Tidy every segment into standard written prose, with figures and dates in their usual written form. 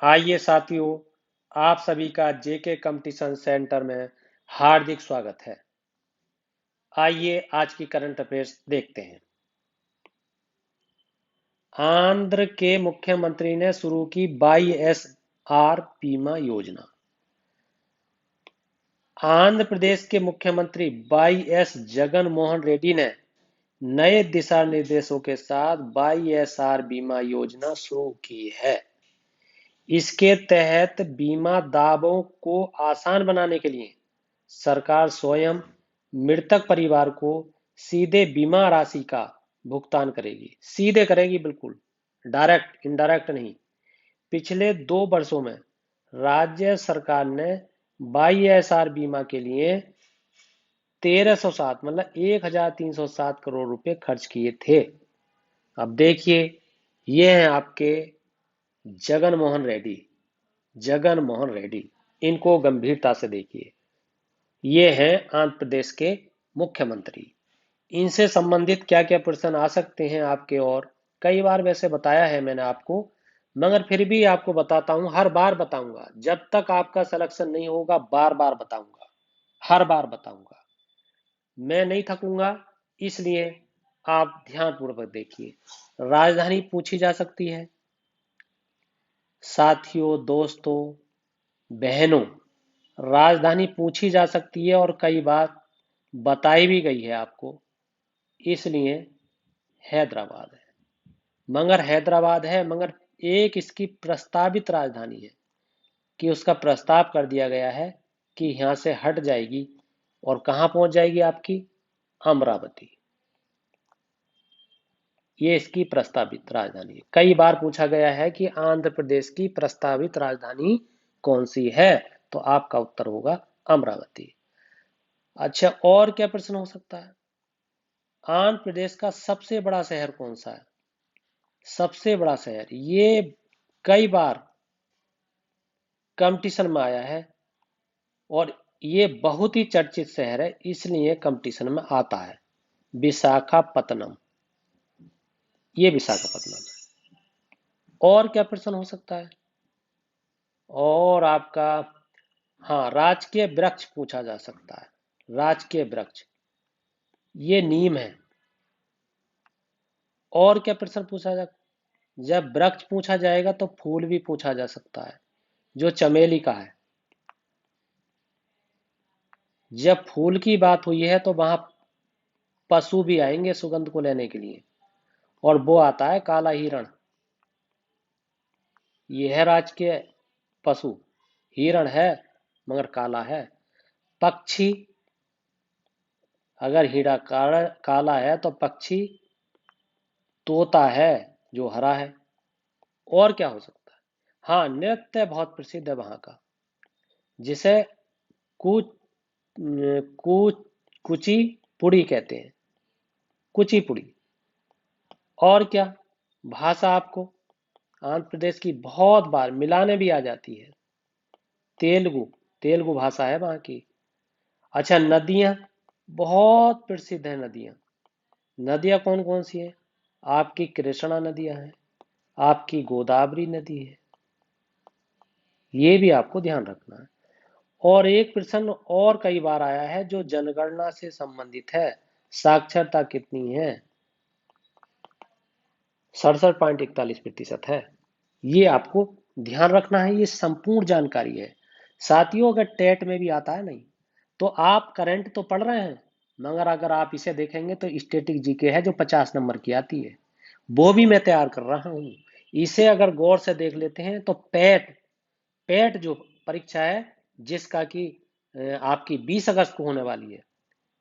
आइए साथियों, आप सभी का जेके कंपटीशन सेंटर में हार्दिक स्वागत है। आइए आज की करंट अफेयर्स देखते हैं। आंध्र के मुख्यमंत्री ने शुरू की वाईएसआर बीमा योजना। आंध्र प्रदेश के मुख्यमंत्री वाईएस जगन मोहन रेड्डी ने नए दिशा निर्देशों के साथ वाईएसआर बीमा योजना शुरू की है। इसके तहत बीमा दावों को आसान बनाने के लिए सरकार स्वयं मृतक परिवार को सीधे बीमा राशि का भुगतान करेगी। सीधे करेगी, बिल्कुल डायरेक्ट, इनडायरेक्ट नहीं। पिछले 2 वर्षों में राज्य सरकार ने वाईएसआर बीमा के लिए 1307 मतलब 1307 करोड़ रुपए खर्च किए थे। अब देखिए, ये हैं आपके जगन मोहन रेड्डी। जगन मोहन रेड्डी, इनको गंभीरता से देखिए। ये हैं आंध्र प्रदेश के मुख्यमंत्री। इनसे संबंधित क्या क्या प्रश्न आ सकते हैं आपके, और कई बार वैसे बताया है मैंने आपको, मगर फिर भी आपको बताता हूं, हर बार बताऊंगा। जब तक आपका सिलेक्शन नहीं होगा बार बार बताऊंगा, हर बार बताऊंगा। मैं नहीं थकूंगा, इसलिए आप ध्यानपूर्वक देखिए। राजधानी पूछी जा सकती है। साथियों, दोस्तों, बहनों, राजधानी पूछी जा सकती है और कई बार बताई भी गई है आपको, इसलिए हैदराबाद है। मगर हैदराबाद है, मगर एक इसकी प्रस्तावित राजधानी है कि उसका प्रस्ताव कर दिया गया है कि यहां से हट जाएगी और कहां पहुंच जाएगी आपकी, अमरावती। ये इसकी प्रस्तावित राजधानी है। कई बार पूछा गया है कि आंध्र प्रदेश की प्रस्तावित राजधानी कौन सी है, तो आपका उत्तर होगा अमरावती। अच्छा, और क्या प्रश्न हो सकता है? आंध्र प्रदेश का सबसे बड़ा शहर कौन सा है? सबसे बड़ा शहर, ये कई बार कंपटीशन में आया है और ये बहुत ही चर्चित शहर है, इसलिए कंपटीशन में आता है। विशाखापत्तनम, ये विशाखापत्तनम है। और क्या प्रश्न हो सकता है? और आपका, हाँ, राजकीय वृक्ष पूछा जा सकता है। राजकीय वृक्ष, ये नीम है। और क्या प्रश्न पूछा जा, जब वृक्ष पूछा जाएगा तो फूल भी पूछा जा सकता है, जो चमेली का है। जब फूल की बात हुई है तो वहां पशु भी आएंगे सुगंध को लेने के लिए, और वो आता है काला हिरण। यह है राजकीय पशु, हिरण है मगर काला है। पक्षी, अगर हीरा काला है तो पक्षी तोता है जो हरा है। और क्या हो सकता है? हाँ, नृत्य बहुत प्रसिद्ध है वहां का, जिसे कूच कूच कुची पुड़ी कहते हैं, कुचिपुड़ी। और क्या भाषा आपको आंध्र प्रदेश की बहुत बार मिलाने भी आ जाती है। तेलुगु, तेलुगु भाषा है वहां की। अच्छा, नदियां बहुत प्रसिद्ध है। नदियां, नदियां कौन कौन सी है? आपकी कृष्णा नदियां हैं, आपकी गोदावरी नदी है, ये भी आपको ध्यान रखना है। और एक प्रश्न और कई बार आया है जो जनगणना से संबंधित है। साक्षरता कितनी है? 67.41% है। ये आपको ध्यान रखना है, ये संपूर्ण जानकारी है। साथियों, अगर टेट में भी आता है नहीं, तो आप करंट तो पढ़ रहे हैं, मगर अगर आप इसे देखेंगे तो स्टैटिक जीके है जो 50 नंबर की आती है, वो भी मैं तैयार कर रहा हूं। इसे अगर गौर से देख लेते हैं तो पैट, पैट जो परीक्षा है, जिसका कि आपकी 20 अगस्त को होने वाली है,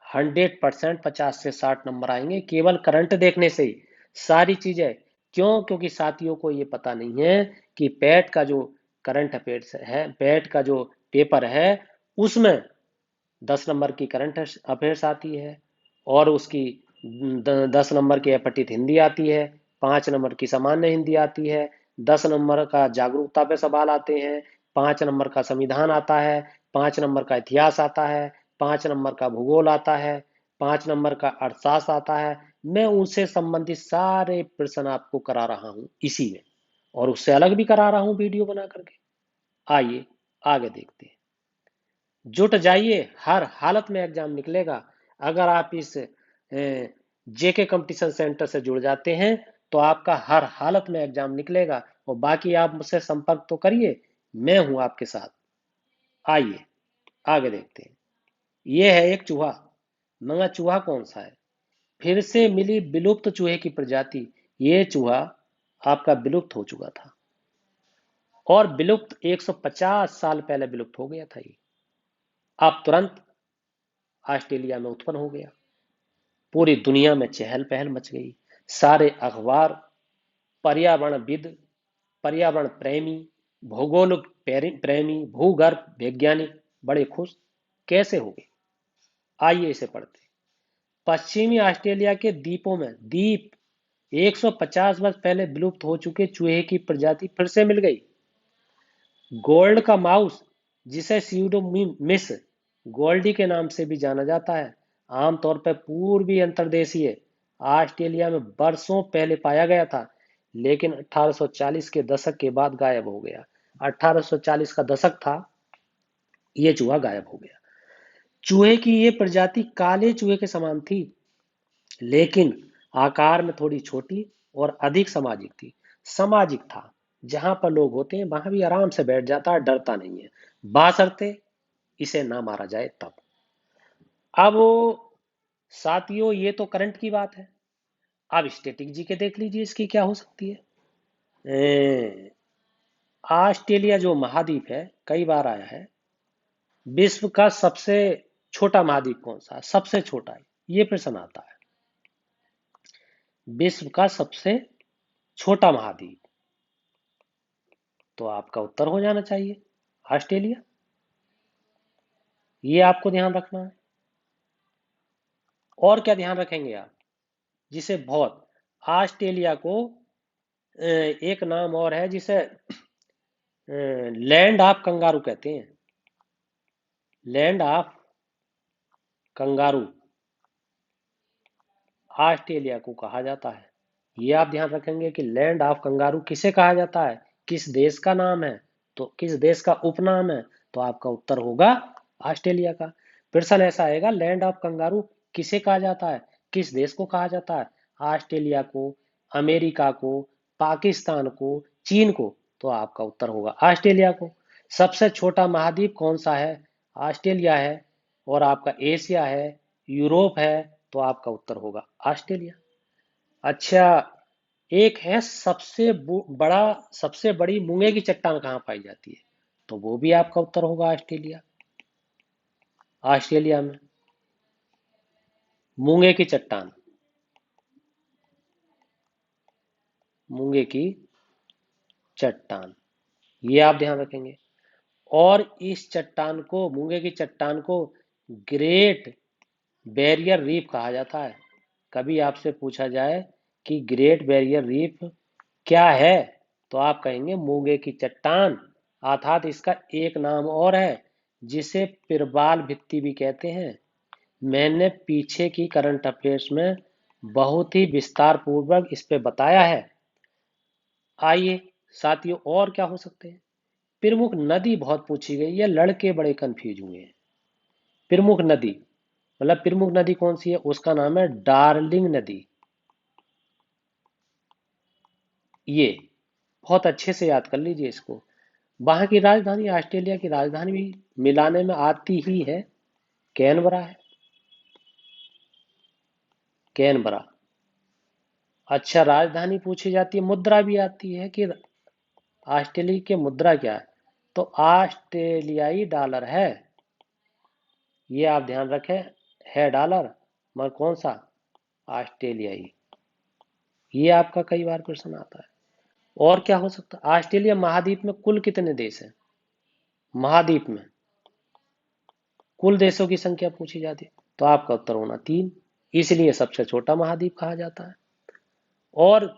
100% 50 से 60 नंबर आएंगे केवल करंट देखने से ही। सारी चीजें, क्यों? क्योंकि साथियों को ये पता नहीं है कि पैट का जो करंट अफेयर्स है, पैट का जो पेपर है, उसमें 10 नंबर की करंट अफेयर्स आती है, और उसकी 10 नंबर की अपठित हिंदी आती है, 5 नंबर की सामान्य हिंदी आती है, 10 नंबर का जागरूकता पे सवाल आते हैं, 5 नंबर का संविधान आता है, 5 नंबर का इतिहास आता है, 5 नंबर का भूगोल आता है, 5 नंबर का अर्थशास्त्र आता है। मैं उनसे संबंधित सारे प्रश्न आपको करा रहा हूं इसी में। और उससे अलग भी करा रहा हूं वीडियो बना करके। आइए आगे देखते हैं। जुट जाइए, हर हालत में एग्जाम निकलेगा। अगर आप इस जेके कंपटीशन सेंटर से जुड़ जाते हैं तो आपका हर हालत में एग्जाम निकलेगा। और बाकी आप मुझसे संपर्क तो करिए, मैं हूं आपके साथ। आइए आगे देखते हैं। यह है एक चूहा, मगर चूहा कौन सा है? फिर से मिली विलुप्त चूहे की प्रजाति। ये चूहा आपका विलुप्त हो चुका था, और विलुप्त 150 साल पहले विलुप्त हो गया था ये। अब तुरंत ऑस्ट्रेलिया में उत्पन्न हो गया। पूरी दुनिया में चहल पहल मच गई। सारे अखबार, पर्यावरणविद, पर्यावरण प्रेमी, भूगोलिक प्रेमी, भूगर्भ वैज्ञानिक बड़े खुश कैसे हो गए। आइए इसे पढ़ते हैं। पश्चिमी ऑस्ट्रेलिया के द्वीपों में द्वीप 150 वर्ष पहले विलुप्त हो चुके चूहे की प्रजाति फिर से मिल गई। गोल्ड का माउस, जिसे सीडोमिस गोल्डी के नाम से भी जाना जाता है, आमतौर पर पूर्वी अंतर्देशीय ऑस्ट्रेलिया में बरसों पहले पाया गया था, लेकिन 1840 के दशक के बाद गायब हो गया। 1840 का दशक था, ये चूहा गायब हो गया। चूहे की ये प्रजाति काले चूहे के समान थी, लेकिन आकार में थोड़ी छोटी और अधिक सामाजिक थी। सामाजिक था, जहां पर लोग होते हैं वहां भी आराम से बैठ जाता है, डरता नहीं है, बाशर्ते इसे ना मारा जाए तब। अब साथियों, ये तो करंट की बात है। अब स्टैटिक जीके देख लीजिए, इसकी क्या हो सकती है। ऑस्ट्रेलिया जो महाद्वीप है, कई बार आया है। विश्व का सबसे छोटा महाद्वीप कौन सा है? सबसे छोटा है, ये प्रश्न आता है। विश्व का सबसे छोटा महाद्वीप, तो आपका उत्तर हो जाना चाहिए ऑस्ट्रेलिया। ये आपको ध्यान रखना है। और क्या ध्यान रखेंगे आप, जिसे बहुत, ऑस्ट्रेलिया को एक नाम और है जिसे लैंड ऑफ कंगारू कहते हैं। लैंड ऑफ कंगारू ऑस्ट्रेलिया को कहा जाता है। ये आप ध्यान रखेंगे कि लैंड ऑफ कंगारू किसे कहा जाता है, किस देश का नाम है, तो किस देश का उपनाम है, तो आपका उत्तर होगा ऑस्ट्रेलिया का। प्रश्न ऐसा आएगा, लैंड ऑफ कंगारू किसे कहा जाता है, किस देश को कहा जाता है? ऑस्ट्रेलिया को, अमेरिका को, पाकिस्तान को, चीन को, तो आपका उत्तर होगा ऑस्ट्रेलिया को। सबसे छोटा महाद्वीप कौन सा है? ऑस्ट्रेलिया है। और आपका एशिया है, यूरोप है, तो आपका उत्तर होगा ऑस्ट्रेलिया। अच्छा, एक है बड़ा, सबसे बड़ी मूंगे की चट्टान कहाँ पाई जाती है, तो वो भी आपका उत्तर होगा ऑस्ट्रेलिया। ऑस्ट्रेलिया में मूंगे की चट्टान, मूंगे की चट्टान, ये आप ध्यान रखेंगे। और इस चट्टान को, मूंगे की चट्टान को ग्रेट बैरियर रीफ कहा जाता है। कभी आपसे पूछा जाए कि ग्रेट बैरियर रीफ क्या है, तो आप कहेंगे मूंगे की चट्टान, अर्थात इसका एक नाम और है जिसे पिरबाल भित्ति भी कहते हैं। मैंने पीछे की करंट अफेयर्स में बहुत ही विस्तार पूर्वक इस पे बताया है। आइए साथियों, और क्या हो सकते हैं। प्रमुख नदी बहुत पूछी गई है, लड़के बड़े कंफ्यूज हुए हैं। प्रमुख नदी, मतलब प्रमुख नदी कौन सी है, उसका नाम है डार्लिंग नदी। ये बहुत अच्छे से याद कर लीजिए इसको। वहां की राजधानी, ऑस्ट्रेलिया की राजधानी भी मिलाने में आती ही है, कैनबरा है, कैनबरा। अच्छा, राजधानी पूछी जाती है, मुद्रा भी आती है कि ऑस्ट्रेलिया की मुद्रा क्या है, तो ऑस्ट्रेलियाई डॉलर है। ये आप ध्यान रखें, है डॉलर, मगर कौन सा? ऑस्ट्रेलियाई। ये आपका कई बार क्वेश्चन आता है। और क्या हो सकता है, ऑस्ट्रेलिया महाद्वीप में कुल कितने देश हैं? महाद्वीप में कुल देशों की संख्या पूछी जाती है, तो आपका उत्तर होना 3, इसलिए सबसे छोटा महाद्वीप कहा जाता है। और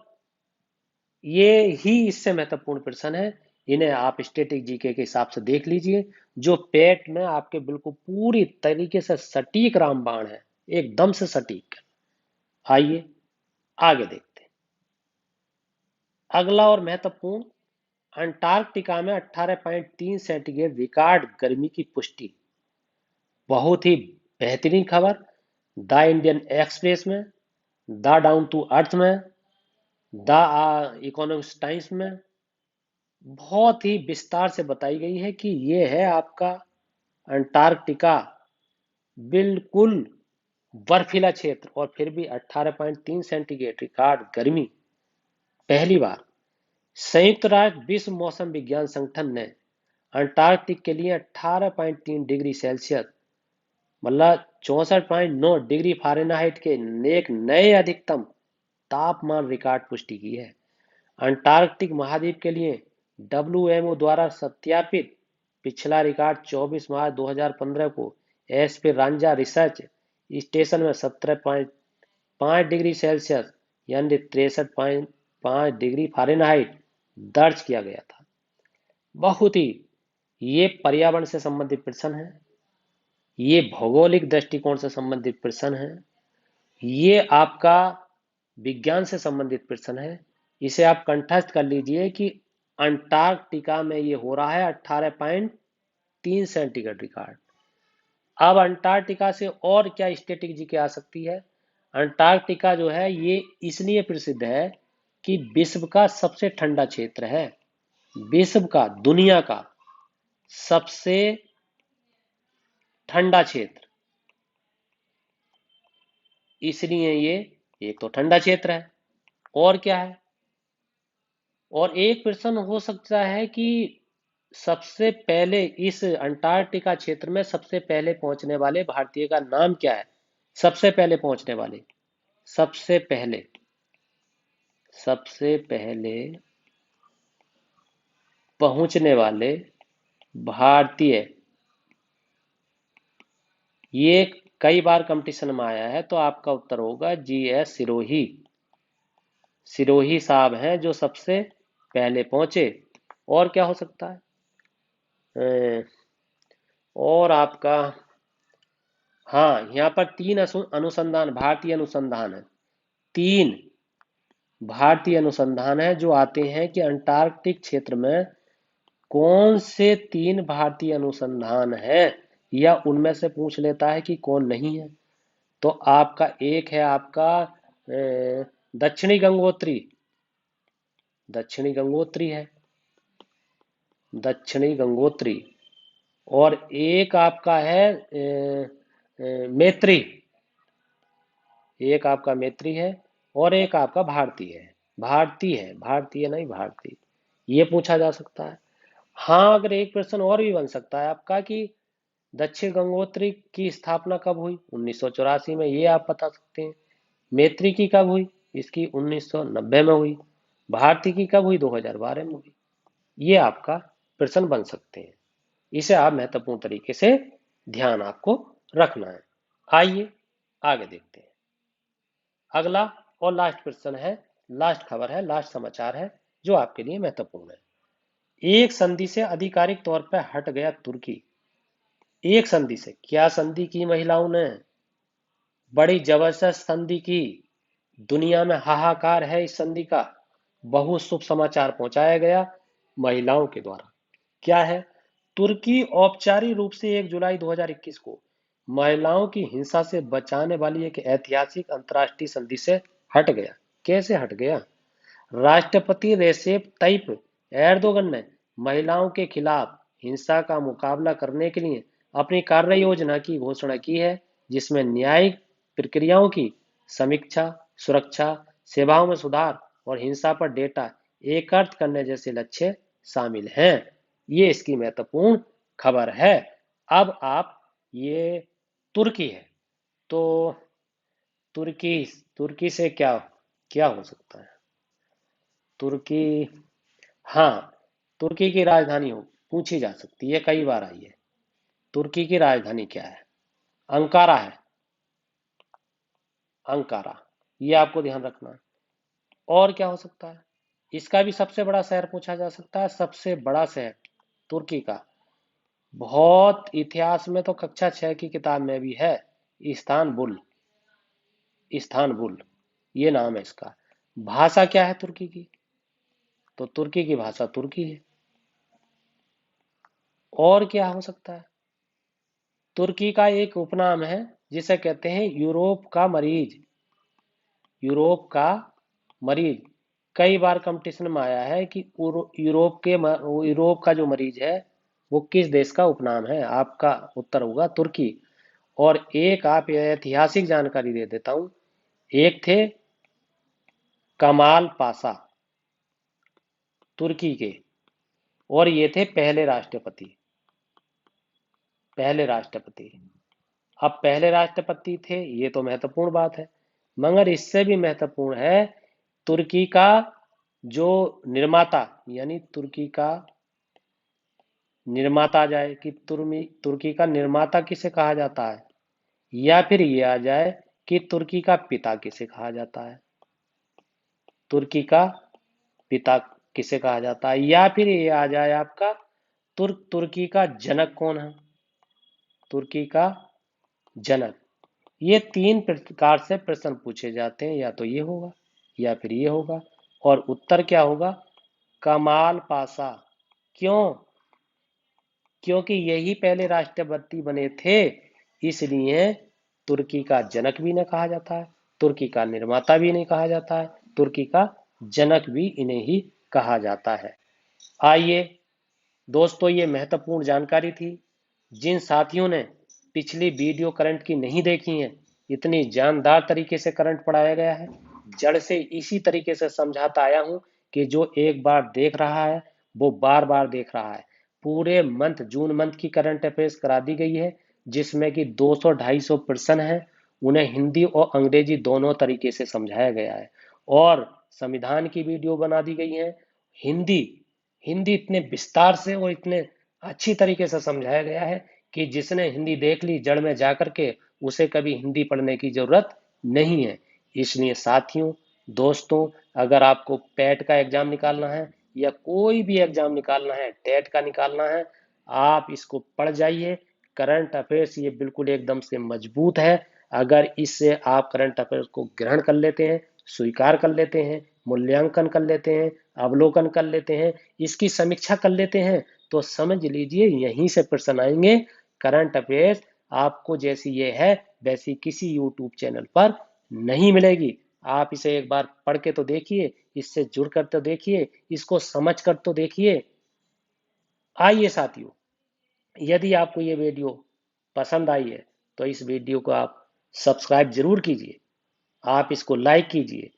ये ही इससे महत्वपूर्ण प्रश्न है, इन्हें आप स्टैटिक जीके के हिसाब से देख लीजिए, जो पेट में आपके बिल्कुल पूरी तरीके से सटीक रामबाण है, एकदम से सटीक। आइए आगे देखते हैं। अगला और महत्वपूर्ण, अंटार्कटिका में 18.3 सेंटीग्रेड रिकॉर्ड गर्मी की पुष्टि। बहुत ही बेहतरीन खबर द इंडियन एक्सप्रेस में, द डाउन टू अर्थ में, द इकोनॉमिक्स टाइम्स में बहुत ही विस्तार से बताई गई है कि ये है आपका अंटार्कटिका, बिल्कुल बर्फीला क्षेत्र, और फिर भी 18.3 सेंटीग्रेड रिकॉर्ड गर्मी। पहली बार संयुक्त राष्ट्र विश्व मौसम विज्ञान संगठन ने अंटार्कटिक के लिए 18.3 डिग्री सेल्सियस, मतलब 64.9 डिग्री फ़ारेनहाइट के एक नए अधिकतम तापमान रिकॉर्ड पुष्टि की है। अंटार्कटिक महाद्वीप के लिए डब्ल्यूएमओ द्वारा सत्यापित पिछला रिकॉर्ड 24 मार्च 2015 को एस्पेरांजा रिसर्च स्टेशन में 17.5 डिग्री सेल्सियस यानी 63.5 डिग्री फ़ारेनहाइट दर्ज किया गया था। बहुत ही ये पर्यावरण से संबंधित प्रश्न है, ये भौगोलिक दृष्टिकोण से संबंधित प्रश्न है, ये आपका विज्ञान से संबंधित प्रश्न है। इसे आप कंठस्थ कर लीजिए कि अंटार्कटिका में ये हो रहा है 18.3 सेंटीग्रेड रिकॉर्ड। अब अंटार्कटिका से और क्या स्ट्रेटेजी की आ सकती है? अंटार्कटिका जो है ये इसलिए प्रसिद्ध है कि विश्व का सबसे ठंडा क्षेत्र है, विश्व का, दुनिया का सबसे ठंडा क्षेत्र, इसलिए ये एक तो ठंडा क्षेत्र है, और क्या है? और एक प्रश्न हो सकता है कि सबसे पहले इस अंटार्कटिका क्षेत्र में सबसे पहले पहुंचने वाले भारतीय का नाम क्या है? सबसे पहले पहुंचने वाले, सबसे पहले, सबसे पहले पहुंचने वाले भारतीय, ये कई बार कंपटीशन में आया है, तो आपका उत्तर होगा GS सिरोही। सिरोही साहब हैं जो सबसे पहले पहुंचे। और क्या हो सकता है? और आपका, हाँ, यहाँ पर तीन अनुसंधान, भारतीय अनुसंधान है, तीन भारतीय अनुसंधान है जो आते हैं कि अंटार्कटिक क्षेत्र में कौन से तीन भारतीय अनुसंधान है, या उनमें से पूछ लेता है कि कौन नहीं है। तो आपका एक है आपका दक्षिणी गंगोत्री, दक्षिणी गंगोत्री है, दक्षिणी गंगोत्री, और एक आपका है मैत्री, एक आपका मैत्री है, और एक आपका भारतीय है, भारतीय है, भारतीय नहीं भारतीय, ये पूछा जा सकता है। हाँ, अगर एक प्रश्न और भी बन सकता है आपका कि दक्षिण गंगोत्री की स्थापना कब हुई? 1984 में, ये आप बता सकते हैं। मैत्री की कब हुई? इसकी 1990 में हुई। भारती की कब हुई? 2012 में हुई। ये आपका प्रश्न बन सकते हैं, इसे आप महत्वपूर्ण तरीके से ध्यान आपको रखना है। आइए आगे देखते हैं। अगला और लास्ट प्रश्न है, लास्ट खबर है, लास्ट समाचार है जो आपके लिए महत्वपूर्ण है। एक संधि से आधिकारिक तौर पर हट गया तुर्की। एक संधि से, क्या संधि की महिलाओं ने? बड़ी जबरदस्त संधि की, दुनिया में हाहाकार है इस संधि का। बहुत शुभ समाचार पहुंचाया गया महिलाओं के द्वारा। क्या है? तुर्की औपचारिक रूप से 1 जुलाई 2021 को महिलाओं की हिंसा से बचाने वाली एक ऐतिहासिक अंतर्राष्ट्रीय संधि से हट गया। कैसे हट गया? राष्ट्रपति रेसेप तैयप एर्दोगन ने महिलाओं के खिलाफ हिंसा का मुकाबला करने के लिए अपनी कार्य योजना की घोषणा की है, जिसमें न्यायिक प्रक्रियाओं की समीक्षा, सुरक्षा, सेवाओं में सुधार और हिंसा पर डेटा एकत्र करने जैसे लक्ष्य शामिल हैं। ये इसकी महत्वपूर्ण खबर है। अब आप, ये तुर्की है, तो तुर्की, तुर्की से क्या क्या हो सकता है? तुर्की, हाँ, तुर्की की राजधानी हो पूछी जा सकती है, कई बार आई है। तुर्की की राजधानी क्या है? अंकारा है, अंकारा, ये आपको ध्यान रखना है। और क्या हो सकता है? इसका भी सबसे बड़ा शहर पूछा जा सकता है, सबसे बड़ा शहर तुर्की का। बहुत इतिहास में तो कक्षा 6 की किताब में भी है, इस्तानबुल, इस्तानबुल, ये नाम है इसका। भाषा क्या है तुर्की की? तो तुर्की की भाषा तुर्की है। और क्या हो सकता है? तुर्की का एक उपनाम है जिसे कहते हैं यूरोप का मरीज। यूरोप का मरीज कई बार कंपटीशन में आया है कि यूरोप का जो मरीज है वो किस देश का उपनाम है। आपका उत्तर होगा तुर्की। और एक आप ऐतिहासिक जानकारी दे देता हूं। एक थे कमाल पाशा तुर्की के, और ये थे पहले राष्ट्रपति। पहले राष्ट्रपति। अब पहले राष्ट्रपति थे ये तो महत्वपूर्ण बात है, मगर इससे भी महत्वपूर्ण है तुर्की का जो निर्माता, यानी तुर्की का निर्माता आ जाए कि तुर्की का निर्माता किसे कहा जाता है, या फिर ये आ जाए कि तुर्की का पिता किसे कहा जाता है। तुर्की का पिता किसे कहा जाता है, या फिर ये आ जाए आपका तुर्की का जनक कौन है। तुर्की का जनक। ये तीन प्रकार से प्रश्न पूछे जाते हैं, या तो ये होगा या फिर ये होगा। और उत्तर क्या होगा? कमाल पाशा। क्यों? क्योंकि यही पहले राष्ट्रपति बने थे, इसलिए तुर्की का जनक भी इन्हें कहा जाता है, तुर्की का निर्माता भी इन्हें कहा जाता है, तुर्की का जनक भी इन्हें ही कहा जाता है। आइए दोस्तों, ये महत्वपूर्ण जानकारी थी। जिन साथियों ने पिछली वीडियो करंट की नहीं देखी है, इतनी जानदार तरीके से करंट पढ़ाया गया है। जड़ से इसी तरीके से समझाता आया हूं कि जो एक बार देख रहा है वो बार बार देख रहा है। पूरे मंथ, जून मंथ की करंट अफेयर्स करा दी गई है, जिसमें कि 200-250 प्रश्न है। उन्हें हिंदी और अंग्रेजी दोनों तरीके से समझाया गया है। और संविधान की वीडियो बना दी गई है। हिंदी हिंदी इतने विस्तार से और इतने अच्छी तरीके से समझाया गया है कि जिसने हिंदी देख ली जड़ में जाकर के, उसे कभी हिंदी पढ़ने की जरूरत नहीं है। इसलिए साथियों, दोस्तों, अगर आपको पैट का एग्जाम निकालना है या कोई भी एग्जाम निकालना है, टेट का निकालना है, आप इसको पढ़ जाइए। करंट अफेयर्स ये बिल्कुल एकदम से मजबूत है। अगर इससे आप करंट अफेयर्स को ग्रहण कर लेते हैं, स्वीकार कर लेते हैं, मूल्यांकन कर लेते हैं, अवलोकन कर लेते हैं, इसकी समीक्षा कर लेते हैं, तो समझ लीजिए यहीं से प्रश्न आएंगे। करंट अफेयर्स आपको जैसी ये है वैसी किसी यूट्यूब चैनल पर नहीं मिलेगी। आप इसे एक बार पढ़ के तो देखिए, इससे जुड़ कर तो देखिए, इसको समझ कर तो देखिए। आइए साथियों, यदि आपको ये वीडियो पसंद आई है तो इस वीडियो को आप सब्सक्राइब जरूर कीजिए। आप इसको लाइक कीजिए,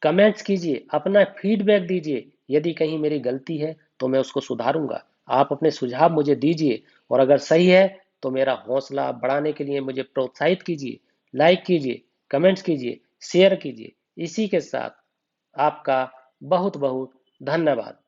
कमेंट्स कीजिए, अपना फीडबैक दीजिए। यदि कहीं मेरी गलती है तो मैं उसको सुधारूंगा। आप अपने सुझाव मुझे दीजिए, और अगर सही है तो मेरा हौसला बढ़ाने के लिए मुझे प्रोत्साहित कीजिए। लाइक कीजिए, कमेंट्स कीजिए, शेयर कीजिए। इसी के साथ आपका बहुत बहुत धन्यवाद।